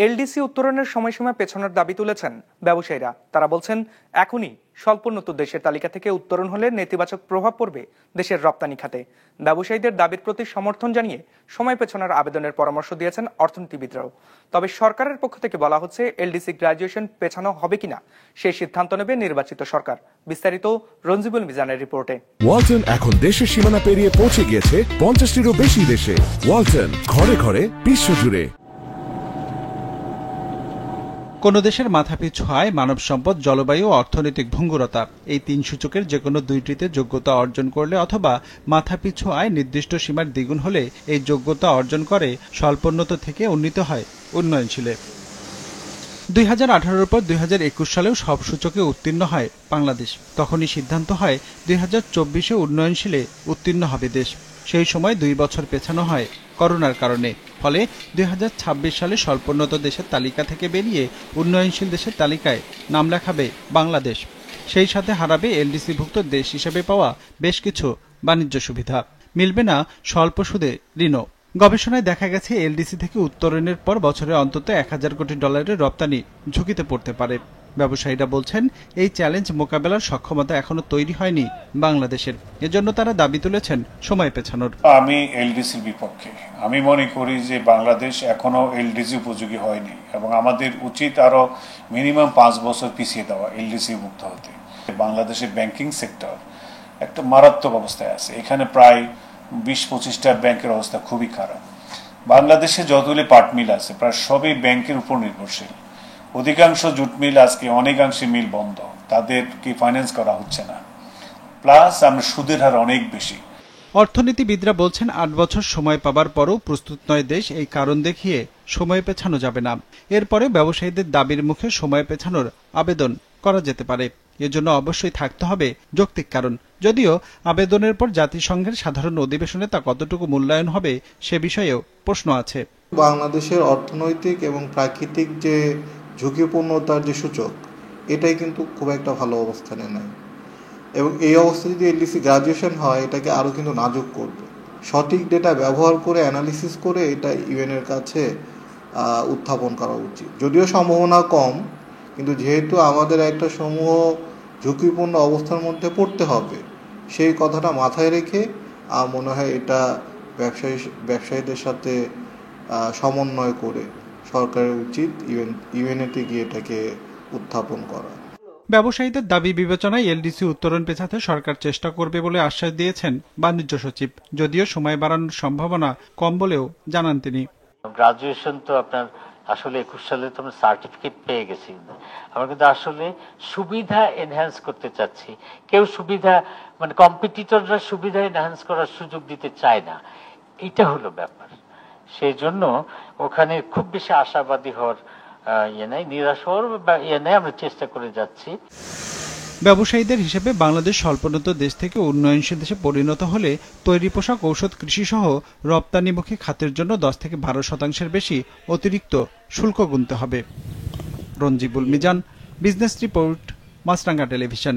LDC উত্তরণের সময়সীমা পেছানোর দাবি তুলেছেন ব্যবসায়ীরা। তারা বলছেন, এখনই স্বল্পোন্নত দেশের তালিকা থেকে উত্তরণ হলে নেতিবাচক প্রভাব পড়বে দেশের রপ্তানি খাতে। ব্যবসায়ীদের দাবির প্রতি সমর্থন জানিয়ে সময় পেছানোর আবেদনের পরামর্শ দিয়েছেন অর্থনীতিবিদরাও। তবে সরকারের পক্ষ থেকে বলা হচ্ছে, এলডিসি গ্রাজুয়েশন পেছানো হবে কিনা সেই সিদ্ধান্ত নেবে নির্বাচিত সরকার। বিস্তারিত রঞ্জিবুল মিজানের রিপোর্টে। ওয়ালটন এখন দেশের সীমানা পেরিয়ে পৌঁছে গিয়েছে 50টিরও বেশি দেশে। ওয়ালটন, ঘরে ঘরে বিশ্বজুড়ে। কোন দেশের মাথাপিছু আয়, মানব সম্পদ, জলবায়ু ও অর্থনৈতিক ভঙ্গুরতা, এই তিন সূচকের যে কোনো দুইটিতে যোগ্যতা অর্জন করলে অথবা মাথাপিছু আয় নির্দিষ্ট সীমার দ্বিগুণ হলে এই যোগ্যতা অর্জন করে স্বল্পোন্নত থেকে উন্নীত হয় উন্নয়নশীলে। 2018-এর পর 2021 সালেও সব সূচকে উত্তীর্ণ হয় বাংলাদেশ। তখনই সিদ্ধান্ত হয় 2024-এ উন্নয়নশীলে উত্তীর্ণ হবে দেশ। সেই সময় 2 বছর পেছানো হয় করোনার কারণে। ফলে 2026 সালে স্বল্পোন্নত দেশের তালিকা থেকে বেরিয়ে উন্নয়নশীল দেশের তালিকায় নাম লেখাবে বাংলাদেশ। সেই সাথে হারাবে এলডিসিভুক্ত দেশ হিসেবে পাওয়া বেশ কিছু বাণিজ্য সুবিধা। মিলবে না স্বল্প সুদে ঋণও। গবেষণায় দেখা গেছে, এলডিসি থেকে উত্তরণের পর বছরে অন্তত $1000 কোটি রপ্তানি ঝুঁকিতে পড়তে পারে। ব্যবসায়ীরা বলছেন, এই চ্যালেঞ্জ মোকাবেলার সক্ষমতা এখনো তৈরি হয়নি বাংলাদেশের। এজন্য তারা দাবি তুলেছেন সময় পেছানোর। আমি এলডিসির বিপক্ষে। আমি মনে করি যে বাংলাদেশ এখনো এলডিসি উপযোগী হয়নি এবং আমাদের উচিত আরো মিনিমাম 5 বছর পিছিয়ে দেওয়া এলডিসি মুক্ত হতে। বাংলাদেশের ব্যাংকিং সেক্টর একটা মারাত্মক অবস্থায় আছে। এখানে প্রায় 20-25টা ব্যাংকের অবস্থা খুবই খারাপ। বাংলাদেশে যতগুলি পাট মিল আছে প্রায় সবই ব্যাংকের উপর নির্ভরশীল। অধিকাংশ জুট মিল আজকে অনেকাংশে মিল বন্ধ, তাদেরকে ফাইন্যান্স করা হচ্ছে না। প্লাস আমরা সুদের হার অনেক বেশি। অর্থনীতিবিদরা বলছেন, 8 বছর সময় পাবার পরও প্রস্তুত নয় দেশ। এই কারণ দেখিয়ে সময় পেছানো যাবে না। এরপরে ব্যবসায়ীদের দাবির মুখে সময় পেছানোর আবেদন করা যেতে পারে। এজন্য অবশ্যই থাকতে হবে যৌক্তিক কারণ। যদিও আবেদনের পর জাতিসংঘের সাধারণ অধিবেশনে তা কতটুকু মূল্যায়ন হবে সে বিষয়েও প্রশ্ন আছে। বাংলাদেশের অর্থনৈতিক এবং প্রাকৃতিক যে ঝুঁকিপূর্ণতার যে সূচক, এটাই কিন্তু খুব একটা ভালো অবস্থানে নাই এবং এই অবস্থায় যদি এলডিসি গ্রাজুয়েশন হয়, এটাকে আরও কিন্তু নাজুক করবে। সঠিক ডেটা ব্যবহার করে অ্যানালিসিস করে এটা ইউএনের কাছে উত্থাপন করা উচিত। যদিও সম্ভাবনা কম, কিন্তু যেহেতু আমাদের একটা সমূহ ঝুঁকিপূর্ণ অবস্থার মধ্যে পড়তে হবে, সেই কথাটা মাথায় রেখে মনে হয় এটা ব্যবসায়ীদের সাথে সমন্বয় করে সরকারের উচিত ইউএনএতে গিয়ে এটাকে উত্থাপন করা। ব্যবসায়ীদের দাবি বিবেচনায় এলডিসি উত্তরণ পেছাতে সরকার চেষ্টা করবে বলে আশ্বাস দিয়েছেন বাণিজ্য সচিব। যদিও সময় বাড়ানোর সম্ভাবনা কম বলেও জানান তিনি। গ্রাজুয়েশন তো আপনার আসলে 21 সালে তো আমরা সার্টিফিকেট পেয়ে গেছি। আমরা কিন্তু আসলে সুবিধা এনহ্যান্স করতে চাচ্ছি। কেউ সুবিধা মানে কম্পিটিটররা সুবিধা এনহ্যান্স করার সুযোগ দিতে চায় না, এটা হলো ব্যাপার। সেই জন্য ওখানে খুব বেশি আশাবাদী হওয়ার নিরাশ হওয়ার আমরা চেষ্টা করে যাচ্ছি। ব্যবসায়ীদের হিসেবে বাংলাদেশ স্বল্পোন্নত দেশ থেকে উন্নয়নশীল দেশে পরিণত হলে তৈরি পোশাক, ঔষধ, কৃষি সহ রপ্তানিমুখী খাতের জন্য 10-12% বেশি অতিরিক্ত শুল্ক গুনতে হবে। রঞ্জিবুল মিজান, বিজনেস রিপোর্ট, মাছরাঙ্গা টেলিভিশন।